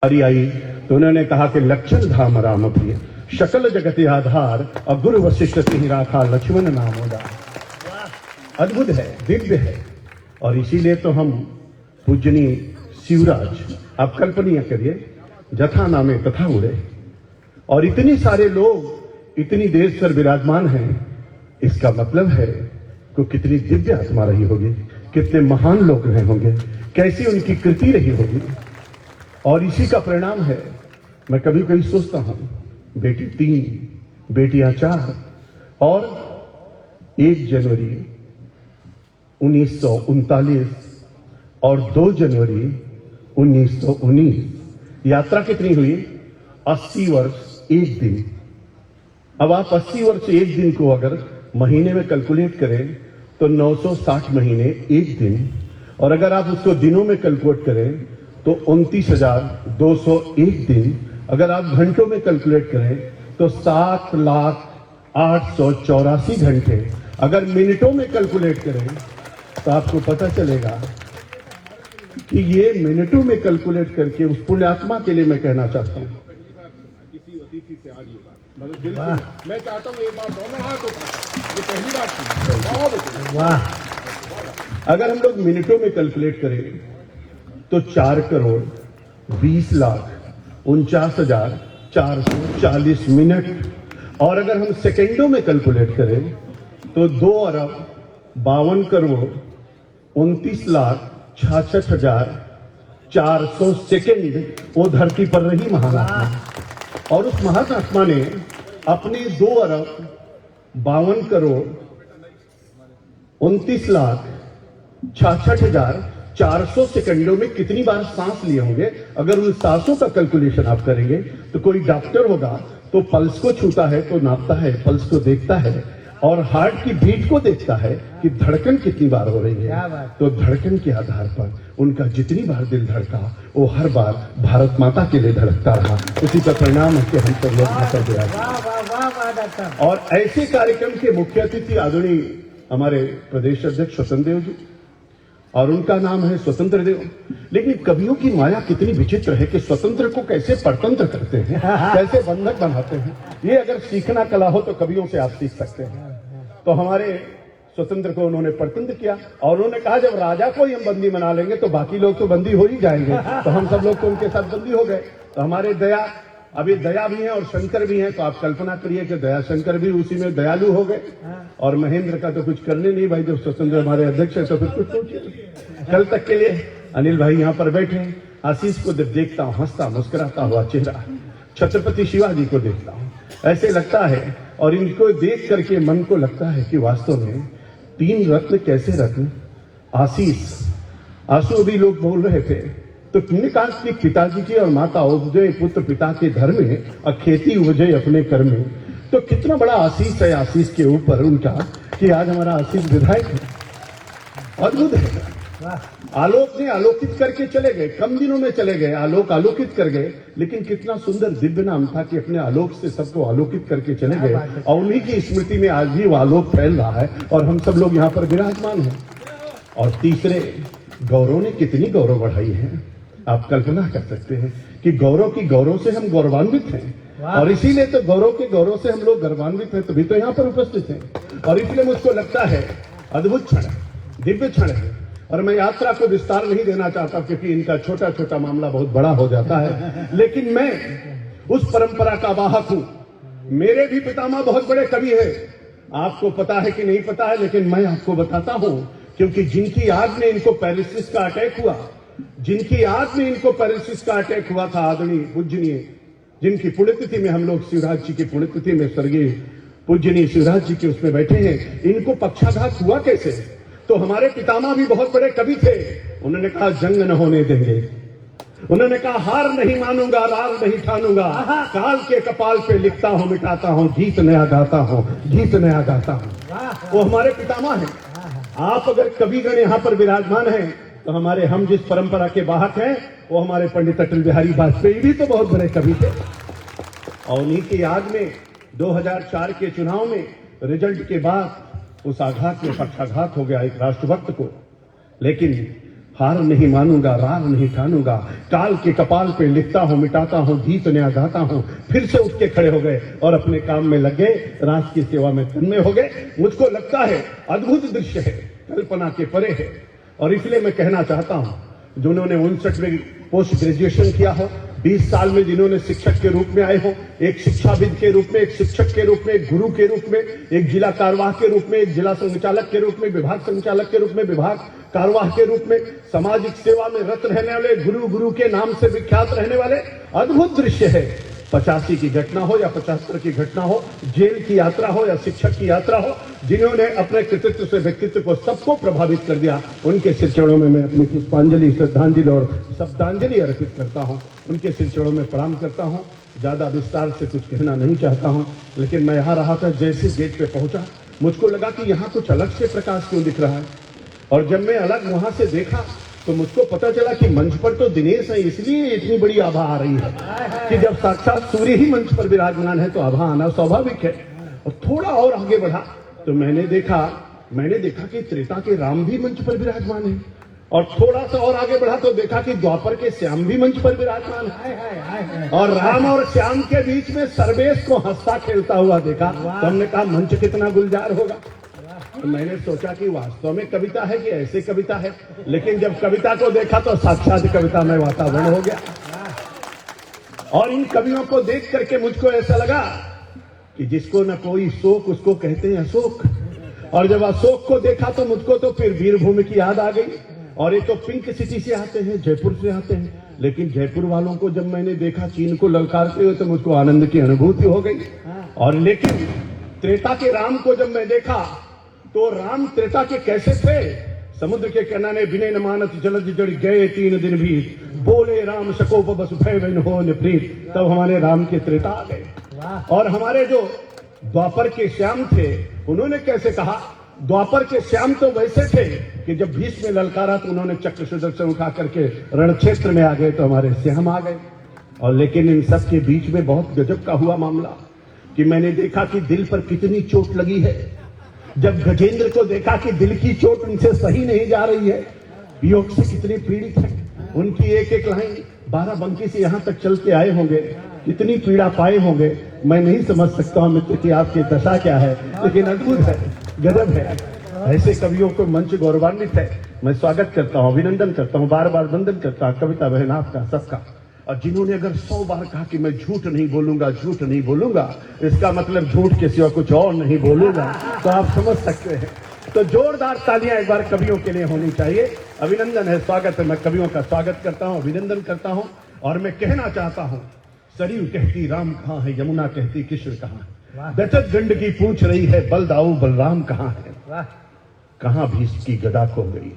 आई तो उन्होंने कहा कि लक्षण धाम राम प्रिय शकल जगत आधार और गुरु वशिष्ठ सिंह राखा लक्ष्मण नाम उदार। अद्भुत है, दिव्य है। और इसीलिए तो हम पूजनीय शिवराज, आप कल्पनीय करिए, जथा नामे तथा उड़े, और इतने सारे लोग इतनी देर से विराजमान हैं। इसका मतलब है कि कितनी दिव्य आत्मा रही होगी, कितने महान लोग रहे होंगे, कैसी उनकी कृति रही होगी। और इसी का परिणाम है, मैं कभी कभी सोचता हूं, बेटी 3, बेटियां 4, और 1 जनवरी 1939 और 2 जनवरी 1919 यात्रा कितनी हुई? 80 वर्ष 1 दिन। अब आप 80 वर्ष 1 दिन को अगर महीने में कैलकुलेट करें तो 960 महीने 1 दिन, और अगर आप उसको दिनों में कैलकुलेट करें तो 29,201 दिन। अगर आप घंटों में कैलकुलेट करें तो 7,08,84 घंटे। अगर मिनटों में कैलकुलेट करें तो आपको पता चलेगा कि ये मिनटों में कैलकुलेट करके उस पुण्यात्मा के लिए मैं कहना चाहता हूं, किसी अतिथि से आज मैं चाहता हूं एक बार दोनों हाथ उठा, ये पहली बात थी। वाह! अगर हम लोग मिनटों में कैलकुलेट करें तो 4,20,49,440 मिनट, और अगर हम सेकेंडों में कैलकुलेट करें तो 2,52,29,66,400 सेकेंड वो धरती पर रही महात्मा। और उस महात्मा ने अपने 2,52,29,66,400 सेकंडों में कितनी बार सांस लिए होंगे? अगर उन सांसों का कैलकुलेशन आप करेंगे तो कोई डॉक्टर होगा तो पल्स को छूता है, तो नापता है, पल्स को देखता है, और हार्ट की बीट को देखता है कि धड़कन कितनी बार हो रही है। तो धड़कन के आधार पर उनका जितनी बार दिल धड़का वो हर बार भारत माता के लिए धड़कता रहा। उसी का परिणाम है कि हम सब लोग माता दिया। और ऐसे कार्यक्रम के मुख्य अतिथि आदरणीय हमारे प्रदेश अध्यक्ष स्वतंत्र देव जी, और उनका नाम है स्वतंत्र देव। लेकिन कवियों की माया कितनी विचित्र है कि स्वतंत्र को कैसे परतंत्र करते हैं, कैसे बंधक बनाते हैं। ये अगर सीखना कला हो तो कवियों से आप सीख सकते हैं। तो हमारे स्वतंत्र को उन्होंने परतंत्र किया, और उन्होंने कहा जब राजा को ही हम बंदी बना लेंगे तो बाकी लोग तो बंदी हो ही जाएंगे। तो हम सब लोग तो उनके साथ बंदी हो गए। तो हमारे दया, अभी दया भी है और शंकर भी है, तो आप कल्पना करिए कि दया शंकर भी उसी में दयालु हो गए। और महेंद्र का तो कुछ करने नहीं भाई, जब स्वतंत्र हमारे अध्यक्ष है तो फिर कुछ सोचिए। कल तक के लिए अनिल भाई यहाँ पर बैठे हैं, आशीष को जब देखता हूँ हंसता मुस्कुराता हुआ चेहरा, छत्रपति शिवाजी को देखता हूँ, ऐसे लगता है, और इनको देख करके मन को लगता है कि वास्तव में 3 रत्न कैसे रत्न, आशीष, आंसू भी लोग बोल रहे थे। तो तुमने कहा कि पिताजी की और माता उपजे पुत्र पिता के घर में, और खेती उपजे अपने कर में। तो कितना बड़ा आशीष है आशीष के ऊपर उनका कि आज हमारा आशीष विधायक है। अद्भुत है। आलोक ने आलोकित करके चले गए, कम दिनों में चले गए, आलोक आलोकित कर गए, लेकिन कितना सुंदर दिव्य नाम था कि अपने आलोक से सबको आलोकित करके चले गए। और उन्हीं की स्मृति में आज भी वो आलोक फैल रहा है और हम सब लोग यहाँ पर विराजमान हैं। और तीसरे, गौरव ने कितनी गौरव बढ़ाई है, आप कल्पना कर सकते हैं कि गौरव की गौरव से हम गौरवान्वित हैं। और इसीलिए तो गौरव के गौरव से हम लोग गौरवान्वित हैं, तभी तो यहाँ पर उपस्थित हैं। और इसलिए मुझको लगता है अद्भुत क्षण है, दिव्य क्षण है। और मैं यात्रा को विस्तार नहीं देना चाहता क्योंकि इनका छोटा छोटा मामला बहुत बड़ा हो जाता है, लेकिन मैं उस परंपरा का वाहक हूं। मेरे भी पितामह बहुत बड़े कवि हैं, आपको पता है कि नहीं पता है, लेकिन मैं आपको बताता हूं, क्योंकि जिनकी याद में इनको पैरालिसिस का अटैक हुआ, जिनकी याद में इनको पैरालिसिस का अटैक हुआ था, आदरणीय पूजनीय, जिनकी पुण्यतिथि में हम लोग शिवराज जी की पुण्यतिथि में स्वर्गीय पूजनीय शिवराज जी के उसमें बैठे हैं, इनको पक्षाघात हुआ कैसे? तो हमारे पितामह भी बहुत बड़े कवि थे। उन्होंने कहा जंग न होने देंगे, उन्होंने कहा हार नहीं मानूंगा, रार नहीं ठानूंगा, काल के कपाल पे लिखता हूं मिटाता हूं, गीत नया गाता हूं, गीत नया गाता हूं। वो हमारे पितामह हैं। आप अगर कविगण यहाँ पर विराजमान हैं तो हमारे, हम जिस परंपरा के वाहक हैं वो हमारे पंडित अटल बिहारी वाजपेयी भी तो बहुत बड़े कवि थे। और उन्हीं की याद में 2004 के चुनाव में रिजल्ट के बाद उस आघात में पक्षाघात हो गया एक राष्ट्रभक्त को। लेकिन हार नहीं मानूंगा, रार नहीं ठानूंगा, काल के कपाल पे लिखता हूं, मिटाता हूं, गीत नया गाता हूं। फिर से उठ के खड़े हो गए और अपने काम में लग गए, राष्ट्र की सेवा में तन्मय हो गए। मुझको लगता है अद्भुत दृश्य है, कल्पना के परे है। और इसलिए मैं कहना चाहता हूं, जिन्होंने 59 में पोस्ट ग्रेजुएशन किया हो, 20 साल में जिन्होंने शिक्षक के रूप में आए हो, एक शिक्षाविद के रूप में, एक शिक्षक के रूप में, एक गुरु के रूप में, एक जिला कार्यवाह के रूप में, एक जिला संचालक के रूप में, विभाग संचालक के रूप में, विभाग कार्यवाह के रूप में, सामाजिक सेवा में रत रहने वाले, गुरु के नाम से विख्यात रहने वाले, अद्भुत दृश्य है। 85 की घटना हो या 75 की घटना हो, जेल की यात्रा हो या शिक्षक की यात्रा हो, जिन्होंने अपने कृतित्व से व्यक्तित्व को सबको प्रभावित कर दिया, उनके सिर चरणों में मैं अपनी पुष्पांजलि, श्रद्धांजलि और शब्दांजलि अर्पित करता हूं। उनके सिर चरणों में प्रणाम करता हूं। ज्यादा विस्तार से कुछ कहना नहीं चाहता हूं, लेकिन मैं यहां रहा था, जैसे गेट पे पहुंचा मुझको लगा कि यहां कुछ अलग से प्रकाश क्यों दिख रहा है। और जब मैं अलग वहां से देखा तो मुझको पता चला कि मंच पर तो दिनेश है, इसलिए इतनी बड़ी आभा आ रही है कि जब साक्षात सूर्य ही मंच पर विराजमान है तो आभा आना स्वाभाविक है। और थोड़ा और आगे बढ़ा तो मैंने देखा कि त्रेता के राम भी मंच पर विराजमान है। और थोड़ा सा और आगे बढ़ा तो देखा कि द्वापर के श्याम भी मंच पर विराजमान है। और राम और श्याम के बीच में सर्वेश को हंसता खेलता हुआ देखा तो हमने कहा मंच कितना गुलजार होगा। तो मैंने सोचा कि वास्तव में कविता है कि ऐसे कविता है, लेकिन जब कविता को देखा तो साक्षात कविता में वातावरण हो गया। और इन कवियों को देख करके मुझको ऐसा लगा कि जिसको न कोई शोक उसको कहते हैं अशोक। और जब अशोक को देखा तो मुझको तो फिर वीरभूमि की याद आ गई। और ये तो पिंक सिटी से आते हैं, जयपुर से आते हैं, लेकिन जयपुर वालों को जब मैंने देखा चीन को ललकारते हुए तो मुझको आनंद की अनुभूति हो गई। और लेकिन त्रेता के राम को जब मैं देखा तो राम त्रेता के कैसे थे? समुद्र के किनारे विनय न मानत जलद जड़ गए 3 दिन भी, बोले राम सकोप बस भय बिन हो प्रीत। तब हमारे राम के त्रेता आ गए। और हमारे जो द्वापर के श्याम थे उन्होंने कैसे कहा? द्वापर के श्याम तो वैसे थे कि जब भीष्म में ललकारा तो उन्होंने चक्र सुदर्शन उठा करके रण क्षेत्र में आ गए तो हमारे श्याम आ गए। और लेकिन इन सब के बीच में बहुत गजब का हुआ मामला कि मैंने देखा कि दिल पर कितनी चोट लगी है। जब गजेंद्र को देखा कि दिल की चोट उनसे सही नहीं जा रही है, वियोग से कितने पीड़ित हैं, उनकी एक एक लाइन 12 बंकी से यहां तक चल के आए होंगे, कितनी पीड़ा पाए होंगे, मैं नहीं समझ सकता हूं मित्र की आपकी दशा क्या है, लेकिन अद्भुत है, गजब है। ऐसे कवियों को मंच गौरवान्वित है। मैं स्वागत करता हूं, अभिनंदन करता हूं, बार बार वंदन करता हूं कविता बहन आपका, सबका। और जिन्होंने अगर 100 बार कहा कि मैं झूठ नहीं बोलूंगा, झूठ नहीं बोलूंगा, इसका मतलब झूठ के सिवा कुछ और नहीं बोलूंगा, तो आप समझ सकते हैं। तो जोरदार तालियां एक बार कवियों के लिए होनी चाहिए। अभिनंदन है, स्वागत है। मैं कवियों का स्वागत करता हूं, अभिनंदन करता हूं। और मैं कहना चाहता हूं, सरयू कहती राम कहां है, यमुना कहती कृष्ण कहां है, दशरथ गंडकी पूछ रही है बलदाऊ बलराम कहां है, कहां भीष्म की गदा खो गई।